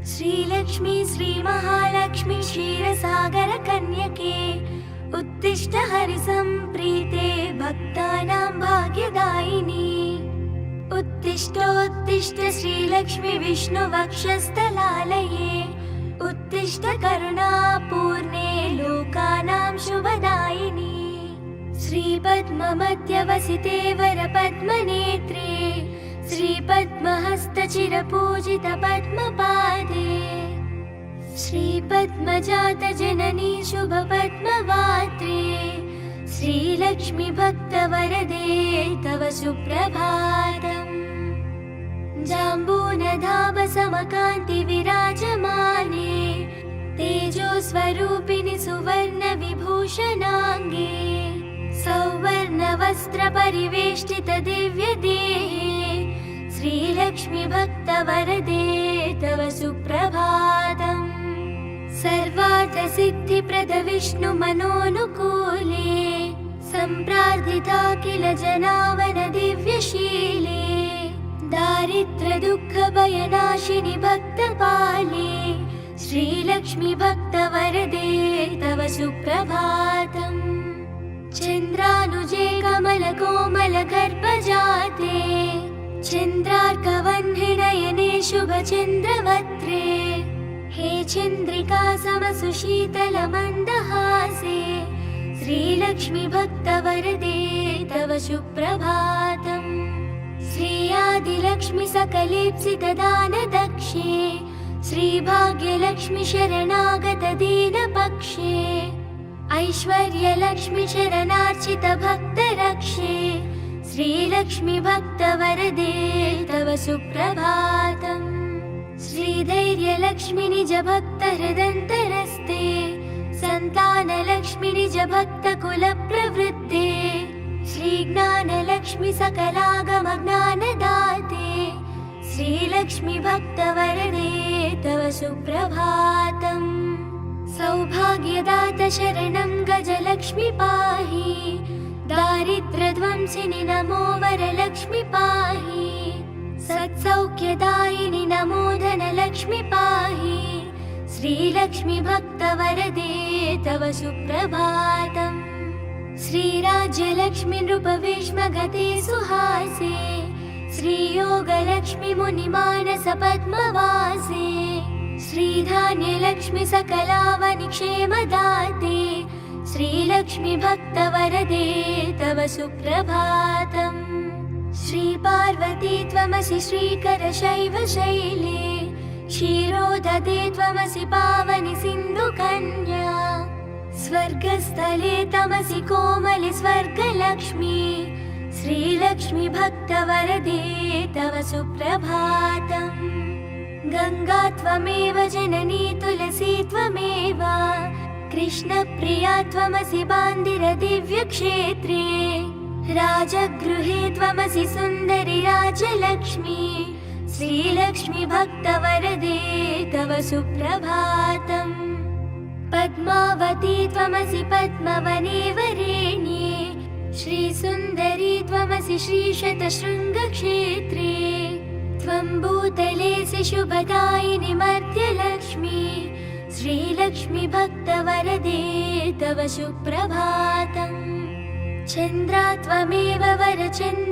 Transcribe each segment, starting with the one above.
श्रीलक्ष्मी श्रीमहालक्ष्मी क्षीरसागरकन्यके उत्तिष्ठ हरिसम्प्रीते भक्तानां भाग्यदायिनी। उत्तिष्ठोत्तिष्ठ श्रीलक्ष्मी विष्णुवक्षस्थलालये उत्तिष्ठ करुणापूर्णे लोकानां शुभदायिनी। श्रीपद्ममध्यवसिते वरपद्मनेत्रे श्रीपद्महस्तचिरपूजितपद्मपादे श्रीपद्मजातजननी शुभपद्मवात्रे श्रीलक्ष्मी भक्तवरदे तव सुप्रभातम्। जाम्बूनधावसमकान्ति विराजमाने तेजोस्वरूपिणि सुवर्णविभूषणाङ्गे सौवर्णवस्त्रपरिवेष्टित दिव्यदेहे श्रीलक्ष्मी भक्तवरदे तव सुप्रभातम्। सर्वार्थसिद्धिप्रद विष्णुमनोनुकूले सम्प्रार्थिता किल जनावन दिव्यशीले दारिद्र्यदुःखभयनाशिनि भक्तपाले श्रीलक्ष्मी भक्तवरदे तव सुप्रभातम्। चन्द्रानुजे कमलकोमलगर्भजाते चन्द्रार्कवह्निनयने शुभचन्द्रवक्त्रे हे चन्द्रिका समसुशीतलमन्दहासे श्रीलक्ष्मी भक्तवरदे तव सुप्रभातम्। श्रीयादिलक्ष्मी सकलेप्सितदानदक्षे श्रीभाग्यलक्ष्मी शरणागत दीनपक्षे ऐश्वर्यलक्ष्मी शरणार्चित भक्तरक्षे श्रीलक्ष्मी भक्तवरदे तव सुप्रभातम्। श्रीधैर्यलक्ष्मी निज भक्तहृदन्तरस्ते सन्तानलक्ष्मी निज भक्तकुलप्रवृत्ते श्रीज्ञानलक्ष्मी सकलागमज्ञानदाते श्रीलक्ष्मी भक्तवरदे तव सुप्रभातम्। सौभाग्यदात शरणं गजलक्ष्मी पाहि दारिद्र्यध्वंसिनि नमो वरलक्ष्मी पाहि सत्सौख्यदायिनि नमो धनलक्ष्मी पाहि श्रीलक्ष्मी भक्तवरदे तव सुप्रभातम्। श्रीराज्यलक्ष्मी नृपविष्मगते सुहासे श्रीयोगलक्ष्मी मुनिमानस पद्मवासे श्रीधान्यलक्ष्मी सकलावनिक्षेमदाते श्रीलक्ष्मी भक्तवरदे तव सुप्रभातम्। श्रीपार्वती त्वमसि श्रीकरशैवशैले क्षीरोदधे त्वमसि पावनि सिन्धुकन्या स्वर्गस्थले तमसि कोमलि स्वर्गलक्ष्मी श्रीलक्ष्मी भक्तवरदे तव सुप्रभातम्। गंगा त्वमेव जननी तुलसी त्वमेव कृष्णप्रिया त्वमसि बान्दिर दिव्यक्षेत्रे राजगृहे त्वमसि सुन्दरि राजलक्ष्मी श्रीलक्ष्मी भक्तवरदे तव सुप्रभातम्। पद्मावती त्वमसि पद्मवने वरेण्ये श्रीसुन्दरी त्वमसि श्रीशतशृङ्गक्षेत्रे त्वं भूतलेसि शुभदायिनि मर्त्यलक्ष्मी श्रीलक्ष्मी भक्तवरदे तव सुप्रभातम्। चन्द्रा त्वमेव वरचन्दनकाननेषु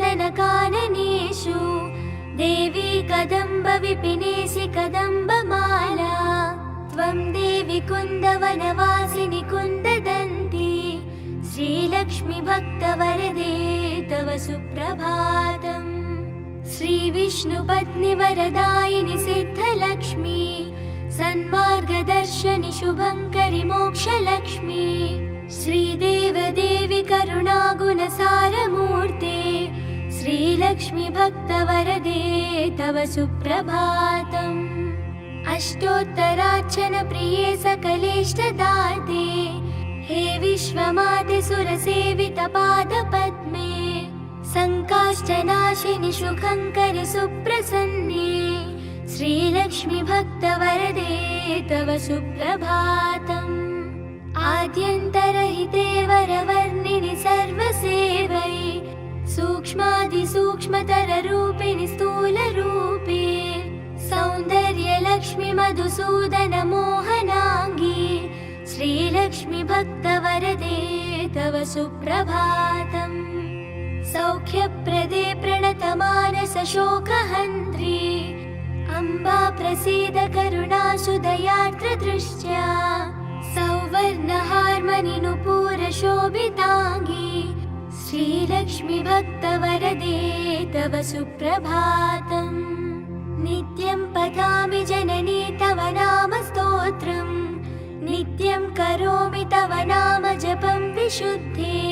देवी कदम्ब विपिनेसि कदम्बमाला त्वं देवी कुन्दवनवासिनि कुन्ददन्ती श्रीलक्ष्मी भक्तवरदे तव सुप्रभातम्। श्रीविष्णुपत्नि वरदायिनि सिद्धलक्ष्मी सन्मार्गदर्शनि शुभङ्करि मोक्षलक्ष्मी श्रीदेवदेवी करुणागुणसारमूर्ते श्रीलक्ष्मी भक्तवरदे तव सुप्रभातम्। अष्टोत्तरार्चन प्रिये सकलेष्टदाते हे विश्वमाते सुरसेवित पादपद्मे संकाष्ठनाशिनि सुखङ्करि सुप्रसन्ने श्रीलक्ष्मी भक्तवरदे तव सुप्रभातम्। आद्यन्तरहिते वरवर्णिनि सर्वसेवै सूक्ष्मादिसूक्ष्मतररूपिणि स्थूलरूपे सौन्दर्यलक्ष्मी श्रीलक्ष्मी मधुसूदन मोहनाङ्गी श्रीलक्ष्मी भक्तवरदे तव सुप्रभातम् सौख्यप्रदे प्रणतमानस शोकहन्त्री अम्बा प्रसीद करुणासुदयार्द्रदृष्ट्या सौवर्णहार्मनिनुपूरशोभिताङ्गी श्रीलक्ष्मी भक्तवरदे तव सुप्रभातम् नित्यं पठामि जननी तव नाम स्तोत्रम् नित्यं करोमि तव नाम जपं विशुद्धे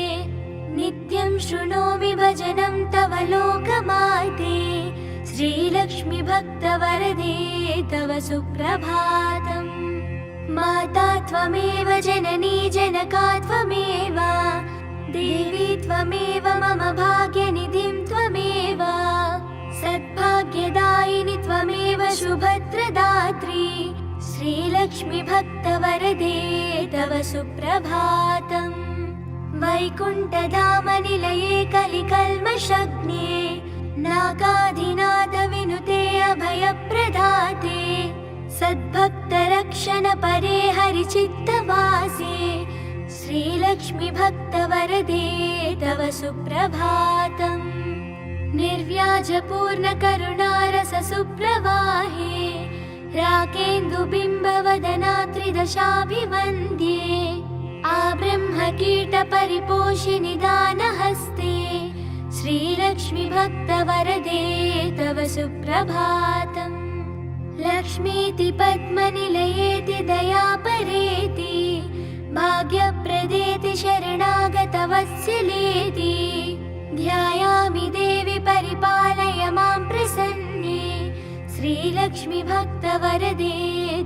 नित्यं शृणोमि भजनं तव लोकमाते श्रीलक्ष्मी भक्तवरदे तव सुप्रभातम् माता त्वमेव जननी जनका त्वमेव देवी त्वमेव मम भाग्यनिधिं त्वमेव सद्भाग्यदायिनि त्वमेव शुभत्रदात्री श्रीलक्ष्मी भक्तवरदे तव सुप्रभातम् वैकुण्ठधामनिलये कलिकल्मषग्ने नागाधिनाथ विनुते अभयप्रदाते सद्भक्तरक्षण परे हरिचित्तवासे श्रीलक्ष्मी भक्तवरदे तव सुप्रभातम् निर्व्याजपूर्णकरुणारस सुप्रवाहे राकेन्दुबिम्बवदना त्रिदशाभिवन्द्ये आब्रह्मकीटपरिपोषिनि दानहस्ते श्रीलक्ष्मी भक्तवरदे तव सुप्रभातम् लक्ष्मीति पद्मनिलयेति दयापरेति भाग्यप्रदेति शरणागतवत्सलेति ध्यायामि देवि परिपालय मां प्रसन्ने श्रीलक्ष्मी भक्तवरदे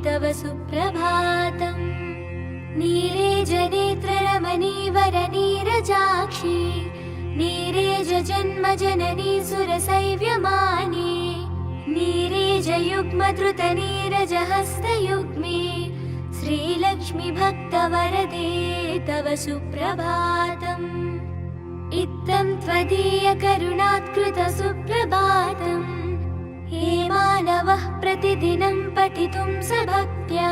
तव सुप्रभातम् नीरेजनेत्ररमणीवरनीरजाक्षी नीरेजजन्मजननी सुरसैव्यमाने नीरेजयुग्मधृतनीरजहस्तयुग्मे श्रीलक्ष्मी भक्तवरदे तव सुप्रभातम् इत्थं त्वदीयकरुणात्कृत सुप्रभातम् ये मानवः प्रतिदिनं पठितुं सभक्त्या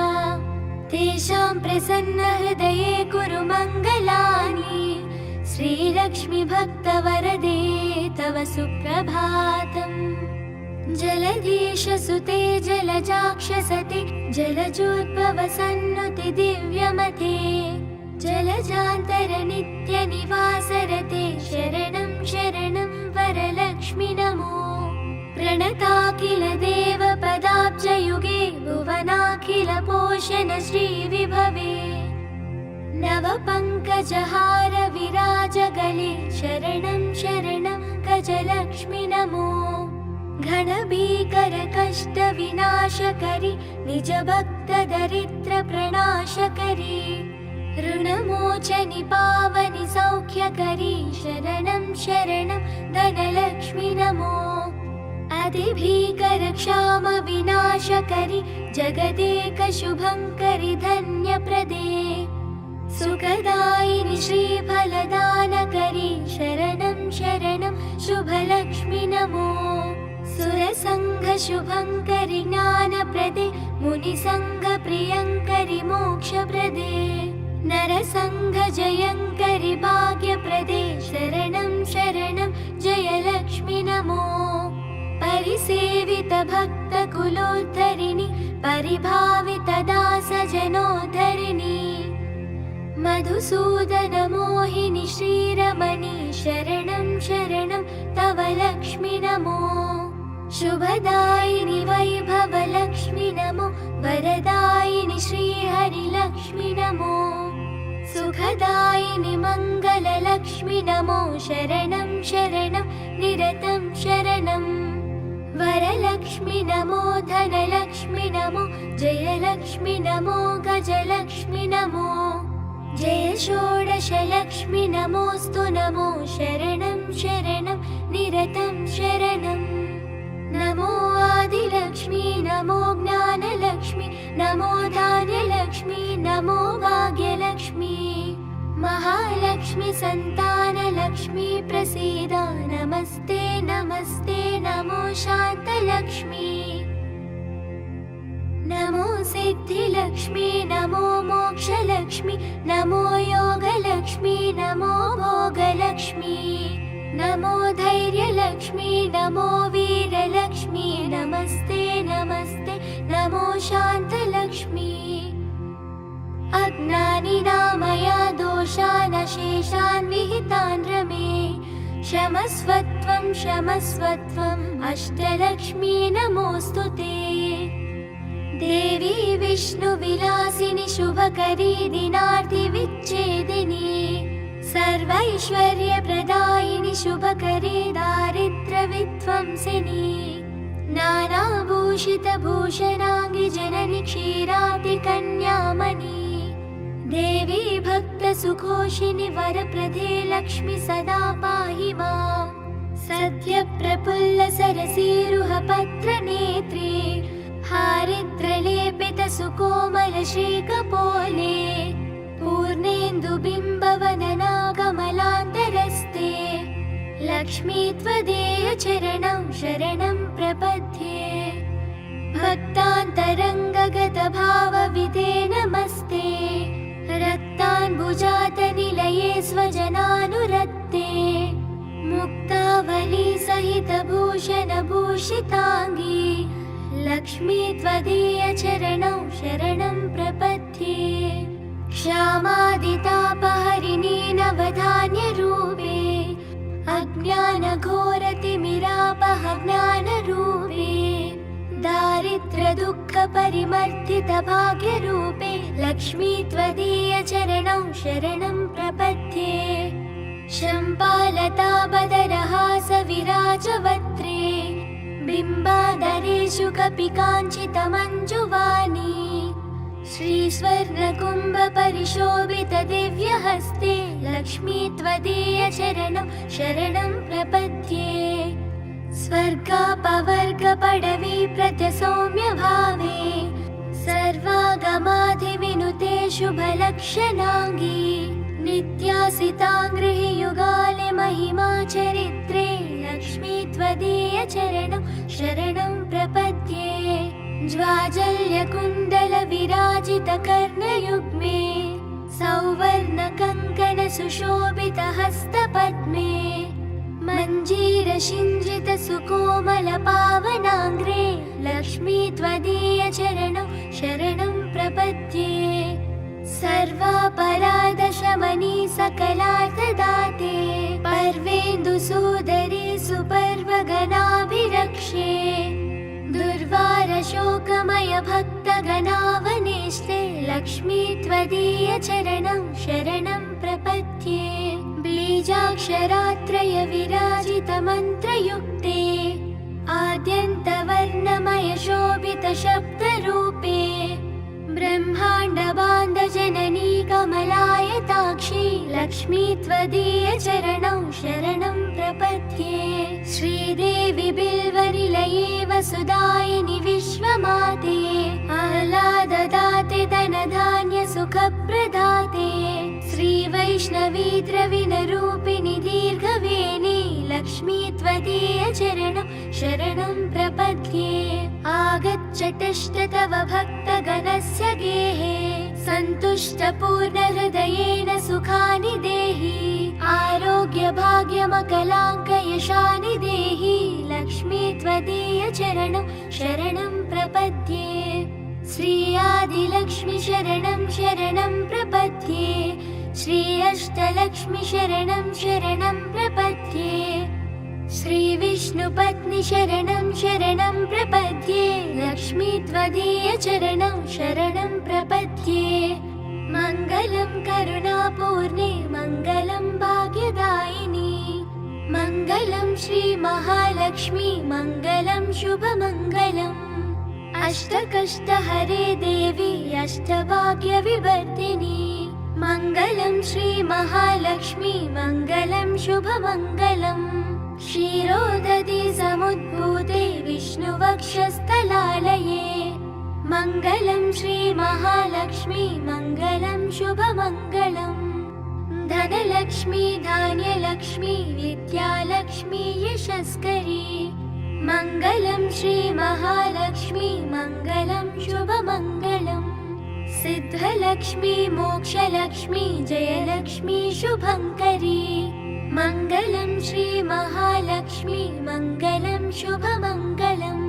तेषां प्रसन्नहृदये कुरु मङ्गलानि श्रीलक्ष्मी भक्तवरदे तव सुप्रभातम् जलधीशसुते जलजाक्षसति जलजोद्भवसन्नुति दिव्यमते जलजान्तरनित्यनिवासरते शरणं शरणं वरलक्ष्मि नमो प्रणताखिल देवपदाब्जयुगे भुवनाखिल पोषण श्रीविभवे नवपङ्कजहार विराजगले शरणं शरणं गजलक्ष्मि नमो घनभीकर कष्ट विनाशकरि निज भक्त दरिद्र प्रणाशकरि ऋणमोचनि पावनि सौख्यकरि शरणं शरणं धनलक्ष्मि नमो अतिभीकर क्षाम विनाशकरि जगदेक शुभङ्करि धन्यप्रदे सुखदायिनि श्रीफलदानकरि शरणं शरणं शुभलक्ष्मि नमो सुरसङ्घ शुभङ्करि ज्ञानप्रदे मुनिसङ्घ प्रियङ्करि मोक्षप्रदे नरसङ्घ जयङ्करि भाग्यप्रदे शरणं शरणं जयलक्ष्मि नमो परिसेवित भक्तकुलोद्धरिणि परिभावित दासजनोद्धरिणि मधुसूदन मोहिनि श्रीरमणि शरणं शरणं तव लक्ष्मि नमो शुभदायिनि वैभवलक्ष्मि नमो वरदायिनि श्रीहरिलक्ष्मि नमो सुखदायिनि मङ्गललक्ष्मि नमो शरणं शरणं निरतं शरणं वरलक्ष्मि नमो धनलक्ष्मि नमो जयलक्ष्मि नमो गजलक्ष्मि नमो जय षोडशलक्ष्मि नमोऽस्तु नमो शरणं शरणं निरतं शरणम् नमो आदिलक्ष्मी नमो ज्ञानलक्ष्मी नमो धान्यलक्ष्मी नमो भाग्यलक्ष्मी महालक्ष्मी संतानलक्ष्मी प्रसीद नमस्ते नमस्ते नमो शान्तलक्ष्मी नमो सिद्धिलक्ष्मी नमो मोक्षलक्ष्मी नमो योगलक्ष्मी नमो भोगलक्ष्मी नमो धैर्यलक्ष्मी नमो वीरलक्ष्मी नमस्ते नमस्ते नमो शान्तलक्ष्मी अज्ञानिना दोषान् शेषान् विहितान् रमे क्षमस्वत्वम् अष्टलक्ष्मी नमोऽस्तु ते देवी विष्णुविलासिनि शुभकरी दिनार्ति विच्छेदिनी सर्वैश्वर्यप्रदायिनि शुभकरी दारिद्र्यविध्वंसिनी नानाभूषितभूषणाङ्गि जननि क्षीराब्धिकन्यामणि देवी भक्तसुखोषिनि वरप्रदे लक्ष्मी सदा पाहि माम् सद्यप्रफुल्लसरसीरुहपत्रनेत्रे हारिद्रलेपितसुकोमलशेखपोले पूर्णेन्दुबिम्बवदना कमलान्तरस्ते लक्ष्मी त्वदीय चरणं शरणं प्रपद्ये भक्तान्तरङ्गगतभावविदे नमस्ते रक्ताम्बुजातनिलये स्वजनानुरक्ते मुक्तावली सहितभूषणभूषिताङ्गी लक्ष्मी त्वदीय चरणं शरणं प्रपद्ये क्षामादितापहरिणी नवधान्यरूपे अज्ञानघोरतिमिरापहज्ञानरूपे दारिद्र्यदुःखपरिमर्दितभाग्यरूपे लक्ष्मी त्वदीय चरणं शरणं प्रपद्ये शम्पालताबदरहासविराजवक्त्रे बिम्बाधरेषु कपिकाञ्चितमञ्जुवाणी श्रीस्वर्णकुम्भपरिशोभितदिव्यहस्ते लक्ष्मी त्वदीय चरणं शरणं प्रपद्ये स्वर्गापवर्गपडवी प्रत्यसौम्यभावे सर्वागमाधिविनुते शुभलक्षणाङ्गी नित्यासिताङ्गृहि युगाले महिमा चरित्रे लक्ष्मी त्वदीय चरणं शरणं प्रपद्ये ज्वाजल्यकुण्डलविराजितकर्णयुग्मे सौवर्णकङ्कणसुशोभितहस्तपद्मे मञ्जीरशिञ्जितसुकोमलपावनाङ्ग्रे लक्ष्मी त्वदीय चरणं शरणं प्रपद्ये सर्वापराधशमनी सकलार्थदाते पर्वेन्दुसूदरी सुपर्वगणाभिरक्षे दुर्वारशोकमय भक्तगणावनेष्टे लक्ष्मी त्वदीय चरणं शरणं प्रपद्ये बीजाक्षरात्रय विराजितमन्त्रयुक्ते आद्यन्तवर्णमय शोभितशब्दरूपे ब्रह्माण्डबान्धजननी कमलायताक्षी लक्ष्मी त्वदीय चरणं शरणं प्रपद्ये श्रीदेवी बिल्वनिलये वसुदायिनि विश्वमाते आह्लाददाते धनधान्यसुखप्रदाते श्रीवैष्णवी द्रविणरूपिणि दीर्घवेणी लक्ष्मी त्वदीय चरणं शरणं प्रपद्ये आगच्छतश्च तव भक्तगणस्य गेहे सन्तुष्टपूर्णहृदयेन सुखानि देहि आरोग्यभाग्यमकलाङ्कयशानि देहि लक्ष्मी त्वदीय चरणं शरणं प्रपद्ये श्री आदिलक्ष्मी शरणं शरणं प्रपद्ये श्री अष्टलक्ष्मी शरणं शरणं प्रपद्ये श्री विष्णुपत्नी शरणं शरणं प्रपद्ये लक्ष्मी त्वदीय चरणं शरणं प्रपद्ये मङ्गलं करुणापूर्णे मङ्गलं भाग्यदायिनी मङ्गलं श्री महालक्ष्मी मङ्गलं शुभमङ्गलम् अष्टकष्टहरे देवी अष्टभाग्यविवर्धिनी मङ्गलं श्री महालक्ष्मी मङ्गलं शुभमङ्गलम् क्षीरोदधि समुद्भूते विष्णुवक्षस्थलालये मङ्गलं श्री महालक्ष्मी मङ्गलं शुभमङ्गलम् धनलक्ष्मी धान्यलक्ष्मी विद्यालक्ष्मी यशस्करी मङ्गलं श्रीमहालक्ष्मी मङ्गलं शुभमङ्गलम् सिद्धलक्ष्मी मोक्षलक्ष्मी जयलक्ष्मी शुभङ्करी मङ्गलं श्रीमहालक्ष्मी मङ्गलं शुभमङ्गलम्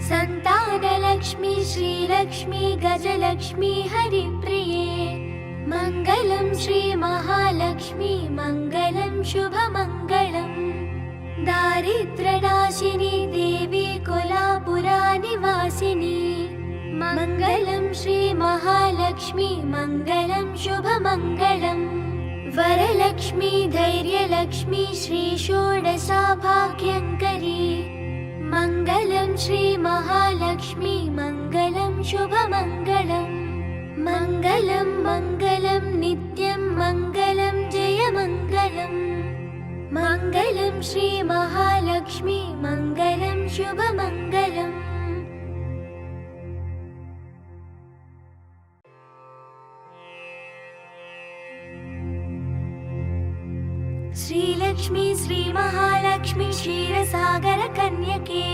सन्तानलक्ष्मी श्रीलक्ष्मी गजलक्ष्मी हरिप्रिये मङ्गलं श्रीमहालक्ष्मी मङ्गलं शुभमङ्गलम् दारिद्र्यनाशिनी देवी कोलापुरानिवासिनी मङ्गलं श्रीमहालक्ष्मी मङ्गलं शुभमङ्गलम् वरलक्ष्मी धैर्यलक्ष्मी श्रीषोडशा भाग्यङ्करी मङ्गलं श्रीमहालक्ष्मी मङ्गलं शुभमङ्गलम् मङ्गलं मङ्गलं नित्यं मङ्गलं जयमङ्गलम् मङ्गलं श्रीमहालक्ष्मी मङ्गलं शुभमङ्गलम् श्रीलक्ष्मी श्रीमहालक्ष्मी क्षीरसागरकन्यके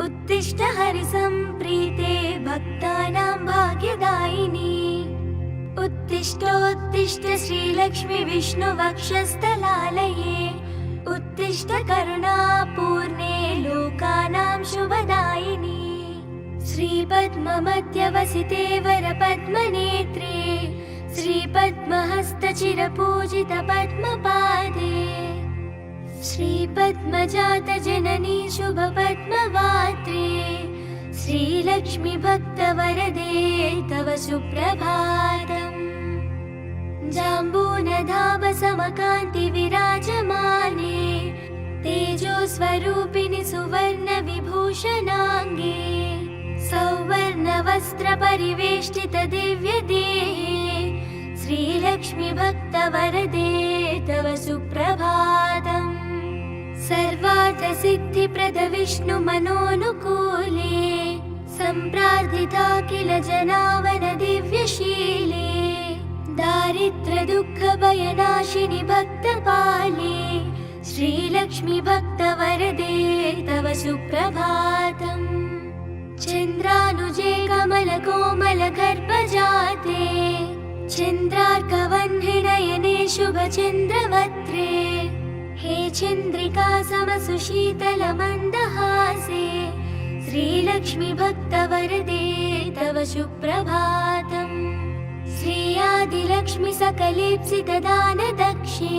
उत्तिष्ठ हरिसम्प्रीते भक्तानां भाग्यदायिनी उत्तिष्ठोत्तिष्ठ श्रीलक्ष्मी विष्णुवक्षस्थलालये उत्तिष्ठ करुणापूर्णे लोकानां शुभदायिनी श्रीपद्ममध्यवसिते वरपद्मनेत्रे श्रीपद्महस्तचिरपूजित पद्मपादे श्रीपद्मजातजननी शुभपद्मवात्रे श्रीलक्ष्मी भक्तवरदे तव सुप्रभातम् जाम्बूनधावसमकान्ति विराजमाने तेजोस्वरूपिणि सुवर्णविभूषणाङ्गे सौवर्णवस्त्रपरिवेष्टित दिव्यदेहे श्रीलक्ष्मी भक्तवरदे तव सुप्रभातम् सर्वार्थसिद्धिप्रद विष्णुमनोनुकूले सम्प्रार्थिता किल जनावन दिव्यशीले दारिद्र्यदुःखभयनाशिनि भक्तपाले श्रीलक्ष्मी भक्तवरदे तव सुप्रभातम् चन्द्रानुजे कमलकोमलगर्भजाते चन्द्रार्कवह्निनयने शुभचन्द्रवक्त्रे हे चन्द्रिका समसुशीतलमन्दहासे श्रीलक्ष्मी भक्तवरदे तव सुप्रभातम् श्रीयादिलक्ष्मी सकलेप्सितदानदक्षे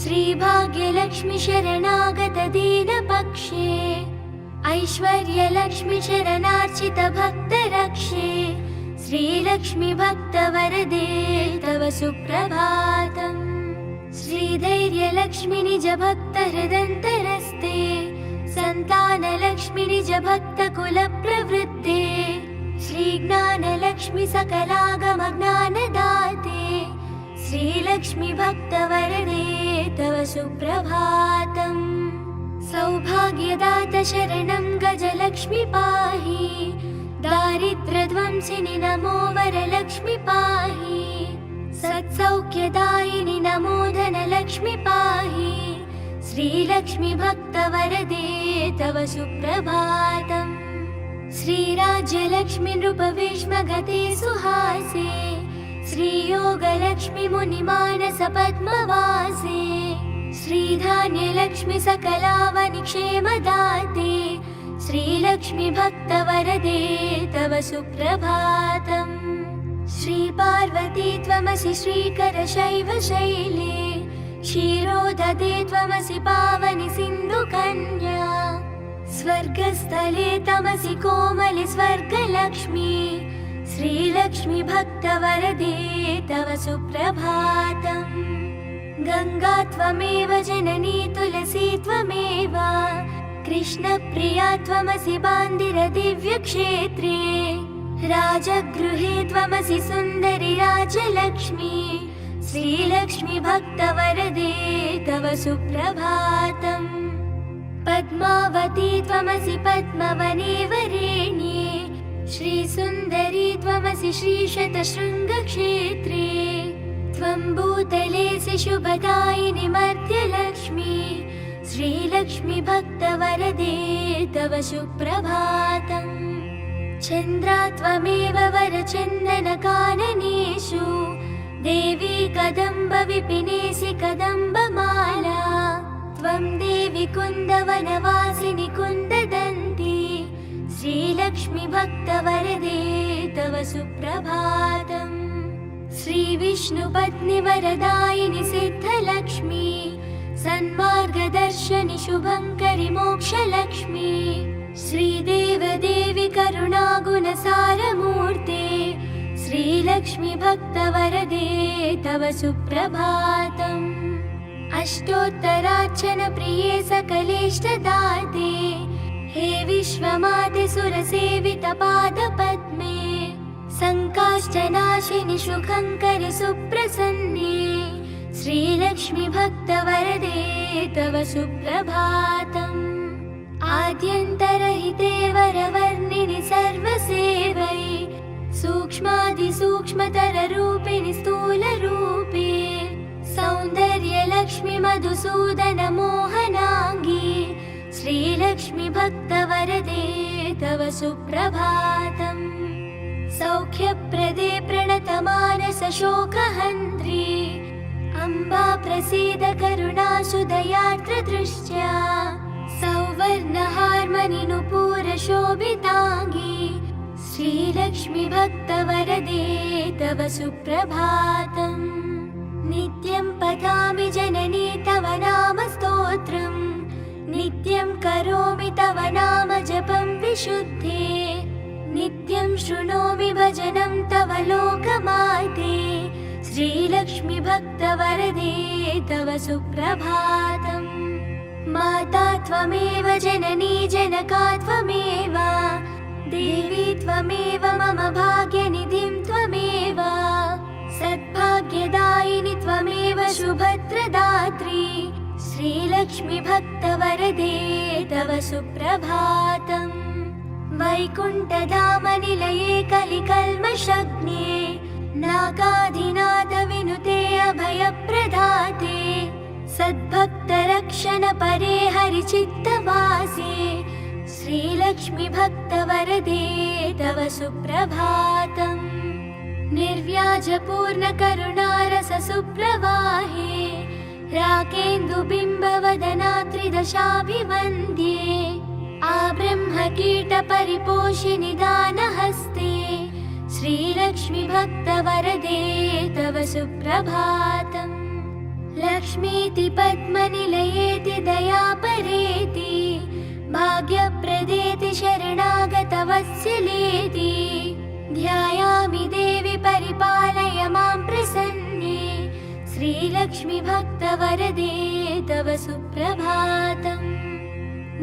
श्रीभाग्यलक्ष्मी शरणागत दीनपक्षे ऐश्वर्यलक्ष्मी शरणार्चित भक्तरक्षे श्रीलक्ष्मी भक्तवरदे तव सुप्रभातम् श्रीधैर्यलक्ष्मी निज भक्तहृदन्तरस्ते सन्तानलक्ष्मी निज भक्तकुलप्रवृत्ते श्रीज्ञानलक्ष्मी सकलागमज्ञानदाते श्रीलक्ष्मी भक्तवरदे तव सुप्रभातम् सौभाग्यदात शरणं गजलक्ष्मी पाहि दारिद्र्यध्वंसिनि नमो वरलक्ष्मी पाहि सत्सौख्यदायिनि नमो धनलक्ष्मी पाहि श्रीलक्ष्मी भक्तवरदे तव सुप्रभातम् श्रीराज्यलक्ष्मी नृपभीष्मगते सुहासे श्रीयोगलक्ष्मी मुनिमानस पद्मवासे श्रीधान्यलक्ष्मी सकलावनि क्षेमदाते श्रीलक्ष्मी भक्तवरदे तव सुप्रभातम् श्रीपार्वती त्वमसि श्रीकरशैवशैले क्षीरोदधे त्वमसि पावनि सिन्धुकन्या स्वर्गस्थले तमसि कोमलि स्वर्गलक्ष्मी श्रीलक्ष्मी भक्तवरदे तव सुप्रभातम् गङ्गा त्वमेव जननी तुलसी त्वमेव कृष्णप्रिया त्वमसि बान्दिर दिव्यक्षेत्रे राजगृहे त्वमसि सुन्दरि राजलक्ष्मी श्रीलक्ष्मी भक्तवरदे तव सुप्रभातम् पद्मावती त्वमसि पद्मवने वरेण्ये श्रीसुन्दरी त्वमसि श्रीशतशृङ्गक्षेत्रे त्वं भूतलेसि शुभदायिनि मर्त्यलक्ष्मी श्रीलक्ष्मी भक्तवरदे तव सुप्रभातम् चन्द्रा त्वमेव वरचन्दनकाननेषु देवी कदम्बविपिनेसि कदम्बमाला त्वं देवी कुन्दवनवासिनि कुन्ददन्ती श्रीलक्ष्मी भक्तवरदे तव सुप्रभातम् श्रीविष्णुपत्नि वरदायिनि सिद्धलक्ष्मी सन्मार्गदर्शनि शुभङ्करि मोक्षलक्ष्मी श्रीदेवदेवि करुणागुणसारमूर्ते श्रीलक्ष्मी भक्तवरदे तव सुप्रभातम् अष्टोत्तरार्चन प्रिये सकलेष्टदाते हे विश्वमाते सुरसेवितपादपद्मे संकाष्ठनाशिनि शुभङ्करि सुप्रसन्ने श्रीलक्ष्मी भक्तवरदे तव सुप्रभातम् आद्यन्तरहिते वरवर्णिनि सर्वसेवै सूक्ष्मातिसूक्ष्मतररूपिणि स्थूलरूपे सौन्दर्यलक्ष्मि मधुसूदन मोहनाङ्गी श्रीलक्ष्मी भक्तवरदे तव सुप्रभातम् सौख्यप्रदे प्रणतमानस शोकहन्त्री अम्बा प्रसीद करुणासुदयार्द्रदृष्ट्या सौवर्णहार्मणि नुपूर शोभिताङ्गी श्रीलक्ष्मी भक्तवरदे तव सुप्रभातम् नित्यं पठामि जननी तव नाम स्तोत्रम् नित्यं करोमि तव नाम जपं विशुद्धे नित्यं शृणोमि भजनं तव लोकमाते श्रीलक्ष्मी भक्तवरदे तव सुप्रभातम् माता त्वमेव जननी जनका त्वमेव देवी त्वमेव मम भाग्यनिधिं त्वमेव सद्भाग्यदायिनि त्वमेव शुभत्रदात्री श्रीलक्ष्मी भक्तवरदे तव सुप्रभातम् वैकुण्ठधामनिलये कलिकल्मषग्ने नागाधिनाथ विनुते अभयप्रदाते सद्भक्तरक्षण परे हरिचित्तवासे श्रीलक्ष्मी भक्तवरदे तव सुप्रभातम् निर्व्याजपूर्णकरुणारस सुप्रवाहे राकेन्दुबिम्बवदना त्रिदशाभिवन्द्ये आब्रह्मकीटपरिपोषिनि दानहस्ते श्रीलक्ष्मी भक्तवरदे तव सुप्रभातम् लक्ष्मीति पद्मनिलयेति दयापरेति भाग्यप्रदेति शरणागतवत्सलेति ध्यायामि देवि परिपालय मां प्रसन्ने श्रीलक्ष्मी भक्तवरदे तव सुप्रभातम्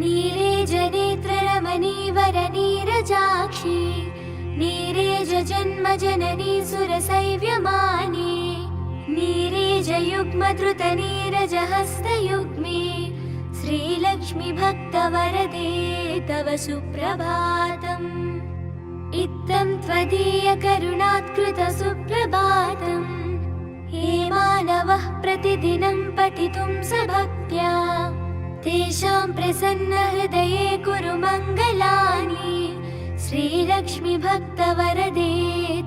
नीरेजनेत्ररमणीवरनीरजाक्षी नीरेजजन्मजननी सुरसैव्यमाने नीरेजयुग्मधृतनीरजहस्तयुग्मे श्रीलक्ष्मी भक्तवरदे तव सुप्रभातम् इत्थं त्वदीयकरुणात्कृत सुप्रभातम् हे मानवः प्रतिदिनं पठितुं सभक्त्या तेषां प्रसन्नहृदये कुरु मङ्गलानि श्रीलक्ष्मी भक्तवरदे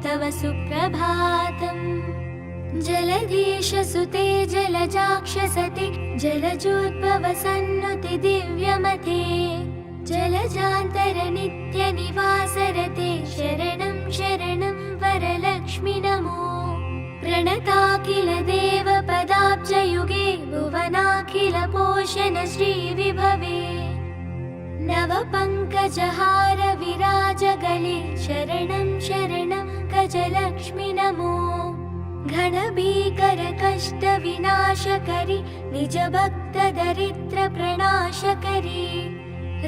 तव सुप्रभातम् जलधीशसुते जलजाक्षसति जलजोद्भवसन्नुति दिव्यमते जलजान्तरनित्यनिवासरते शरणं शरणं वरलक्ष्मि नमो प्रणताखिल देवपदाब्जयुगे भुवनाखिल पोषण श्रीविभवे नवपङ्कजहार विराजगले शरणं शरणं गजलक्ष्मि नमो घनभीकर कष्ट विनाशकरि निजभक्तदरिद्र प्रणाशकरि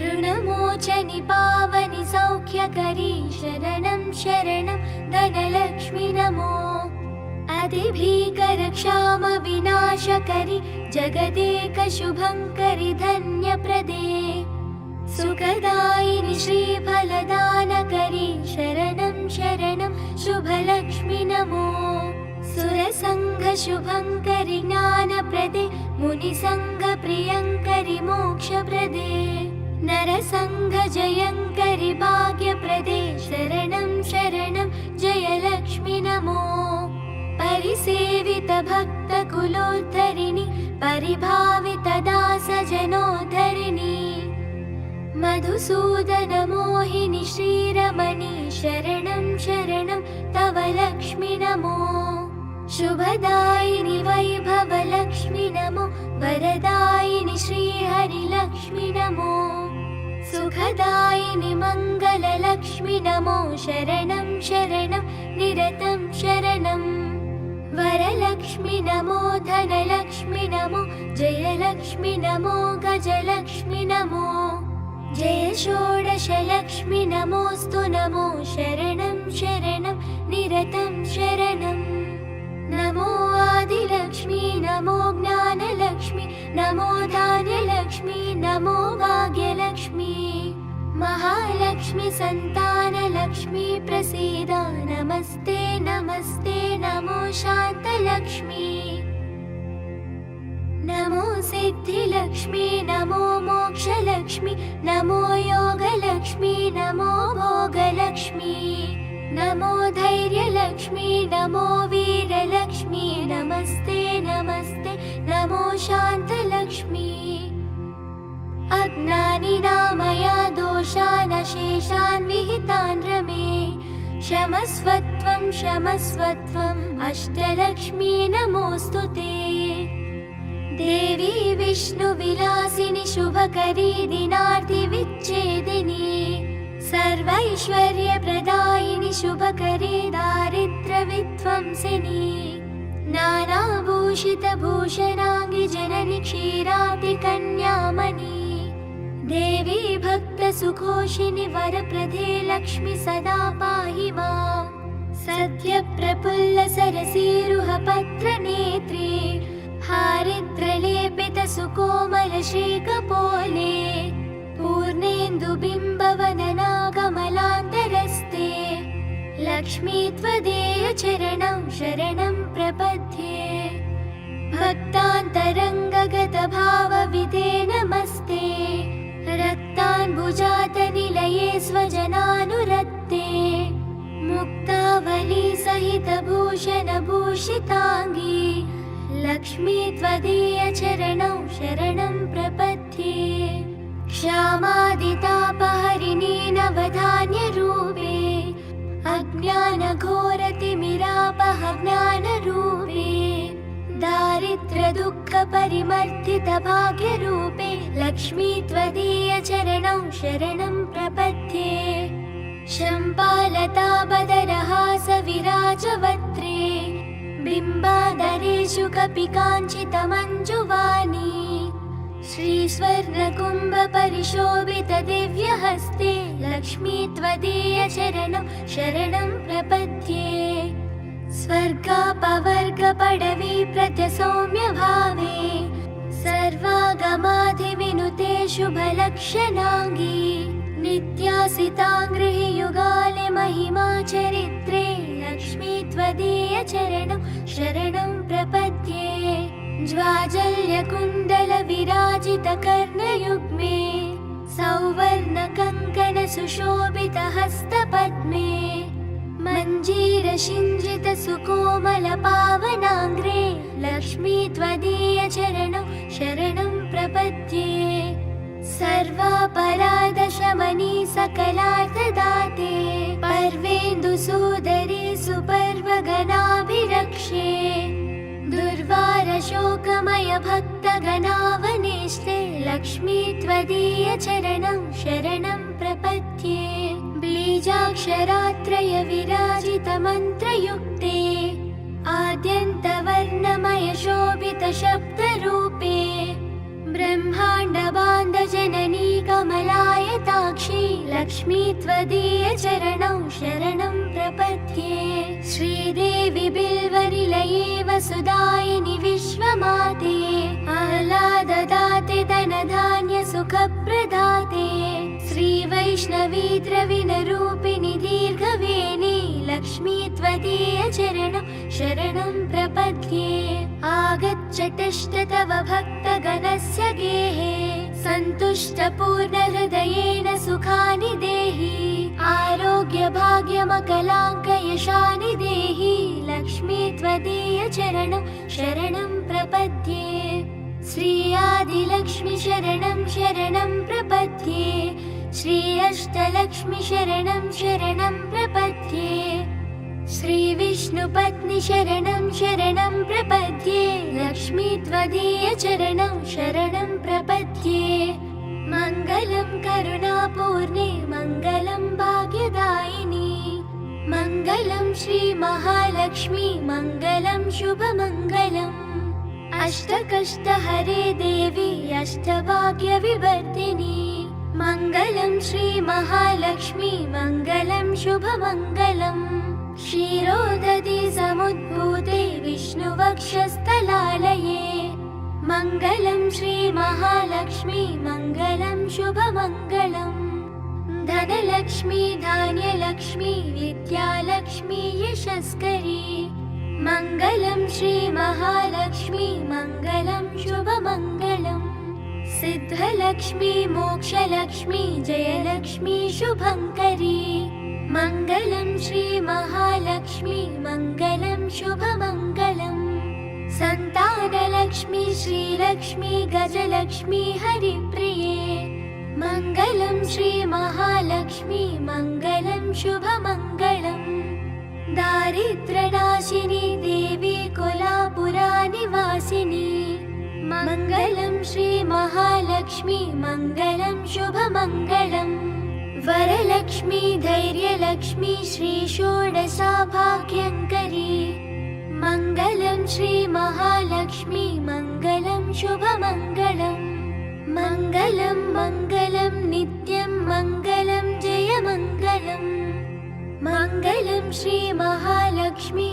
ऋणमोचनि पावनि सौख्यकरि शरणं शरणं धनलक्ष्मि नमो अतिभीकर क्षाम विनाशकरि जगदेक शुभङ्करि धन्यप्रदे सुखदायिनि श्रीफलदानकरि शरणं शरणं शुभलक्ष्मि नमो सुरसङ्घ शुभङ्करि ज्ञानप्रदे मुनिसङ्घ प्रियङ्करि मोक्षप्रदे नरसङ्घजयङ्करि भाग्यप्रदे शरणं शरणं जयलक्ष्मि नमो। परिसेवितभक्तकुलोद्धरिणि परिभावितदासजनोद्धरिणि मधुसूदनमोहिनि श्रीरमणि शरणं शरणं तव लक्ष्मि नमो। शुभदायिनि वैभवलक्ष्मि नमो, वरदायिनि श्रीहरिलक्ष्मि नमो। सुखदायिनि मङ्गललक्ष्मि नमो, शरणं शरणं निरतं शरणं। वरलक्ष्मि नमो, धनलक्ष्मि नमो, जयलक्ष्मि नमो, गजलक्ष्मि नमो। जय षोडशलक्ष्मि नमोऽस्तु नमो, शरणं शरणं निरतं शरणं। नमो आदिलक्ष्मी, नमो ज्ञानलक्ष्मी, नमो धान्यलक्ष्मी, नमो भाग्यलक्ष्मी। महालक्ष्मी सन्तानलक्ष्मी प्रसीद, नमस्ते नमस्ते नमो शान्तलक्ष्मी। नमो सिद्धिलक्ष्मी, नमो मोक्षलक्ष्मी, नमो योगलक्ष्मी, नमो भोगलक्ष्मी। नमो धैर्यलक्ष्मी, नमो वीरलक्ष्मी, नमस्ते नमस्ते नमो शान्तलक्ष्मी। अज्ञानिनामया दोषान् शेषान् विहितान् रमे, क्षमस्वत्वं क्षमस्वत्वम् अष्टलक्ष्मी नमोऽस्तु ते। देवी विष्णुविलासिनि शुभकरी दिनार्तिविच्छेदिनी, सर्वैश्वर्यप्रदायिनि शुभकरी दारिद्र्यविध्वंसिनी। नानाभूषितभूषणाङ्गि जननि क्षीराब्धिकन्यामणि, देवी भक्तसुखोषिनि वरप्रदे लक्ष्मी सदा पाहि माम्। सद्यप्रफुल्लसरसीरुहपत्रनेत्रे, हारिद्रलेपितसुकोमलश्रीकपोले, पूर्णेन्दुबिम्बवदना कमलान्तरस्ते, लक्ष्मी त्वदीय चरणं शरणं प्रपद्ये। भक्तान्तरङ्गगतभावविदे नमस्ते, रक्ताम्बुजातनिलये स्वजनानुरक्ते। मुक्तावली सहितभूषणभूषिताङ्गी, लक्ष्मी त्वदीय चरणं शरणं प्रपद्ये। क्षामादितापहरिणी नवधान्यरूपे, अज्ञानघोरतिमिरापह ज्ञानरूपे। दारिद्र्यदुःखपरिमर्दितभाग्यरूपे, लक्ष्मी त्वदीय चरणं शरणं प्रपद्ये। शम्पालताबदरहासविराजवक्त्रे, बिम्बाधरेषु कपिकाञ्चितमञ्जुवाणी। श्रीस्वर्णकुम्भपरिशोभितदिव्यहस्ते, लक्ष्मी त्वदीय चरणं शरणं प्रपद्ये। स्वर्गापवर्गपडवी प्रत्यसौम्यभावे, सर्वागमाधिविनुते शुभलक्षणाङ्गी। नित्यासिताङ्गृहि युगाले महिमा चरित्रे, लक्ष्मी त्वदीय चरणं शरणं प्रपद्ये। ज्वाजल्यकुण्डलविराजितकर्णयुग्मे, सौवर्णकङ्कणसुशोभितहस्तपद्मे। मञ्जीरसिञ्जितसुकोमलपावनाङ्ग्रे, लक्ष्मी त्वदीय चरणं शरणं प्रपद्ये। सर्वापराधशमनी सकलार्थदाते, पर्वेन्दुसूदरे सुपर्वगणाभिरक्षे। दुर्वारशोकमय भक्तगणावनेष्टे, लक्ष्मी त्वदीय चरणं शरणं प्रपद्ये। बीजाक्षरात्रय विराजितमन्त्रयुक्ते, आद्यन्तवर्णमय शोभितशब्दरूपे। ब्रह्माण्डबान्धजननी कमलायताक्षी, लक्ष्मी त्वदीय चरणं शरणं प्रपद्ये। श्रीदेवी बिल्वनिलये वसुदायिनि विश्वमाते, आह्लाददाते धनधान्यसुखप्रदाते। श्रीवैष्णवी द्रविणरूपिणि दीर्घवेणी, लक्ष्मी त्वदीय चरणं शरणं प्रपद्ये। आगच्छतश्च तव भक्तगणस्य गेहे, सन्तुष्टपूर्णहृदयेन सुखानि देहि आरोग्यभाग्यमकलाङ्कयशानि देहि लक्ष्मी त्वदीयचरणं शरणं प्रपद्ये श्री आदिलक्ष्मी शरणं शरणं प्रपद्ये श्री अष्टलक्ष्मी शरणं शरणं प्रपद्ये श्री विष्णुपत्नी शरणं शरणं प्रपद्ये लक्ष्मी त्वदीयचरणं शरणं प्रपद्ये मङ्गलं करुणापूर्णे मङ्गलं भाग्यदायिनी मङ्गलं श्री महालक्ष्मी मङ्गलं शुभमङ्गलम् अष्टकष्टहरे देवी अष्टभाग्यविवर्धिनी मङ्गलं श्री महालक्ष्मी मङ्गलं शुभमङ्गलम् क्षीरोदधि समुद्भूते विष्णुवक्षस्थलालये मङ्गलं श्री महालक्ष्मी मङ्गलं शुभमङ्गलम् धनलक्ष्मी धान्यलक्ष्मी विद्यालक्ष्मी यशस्करी मङ्गलं श्री महालक्ष्मी मङ्गलं शुभमङ्गलम् सिद्धलक्ष्मी मोक्षलक्ष्मी जयलक्ष्मी शुभङ्करी मङ्गलं श्री महालक्ष्मी मङ्गलं शुभमङ्गलम् सन्तानलक्ष्मी श्रीलक्ष्मी गजलक्ष्मी हरिप्रिये मङ्गलं श्री महालक्ष्मी मङ्गलं शुभमङ्गलम् दारिद्र्यनाशिनी देवी कोलापुरानिवासिनी मङ्गलं श्री महालक्ष्मी मङ्गलं शुभमङ्गलम् वरलक्ष्मी धैर्यलक्ष्मी श्री षोडशाभाग्यङ्करी मङ्गलं श्री महालक्ष्मी मङ्गलं शुभमङ्गलम् मङ्गलं मङ्गलं नित्यं मङ्गलं जयमङ्गलम् मङ्गलं श्री महालक्ष्मी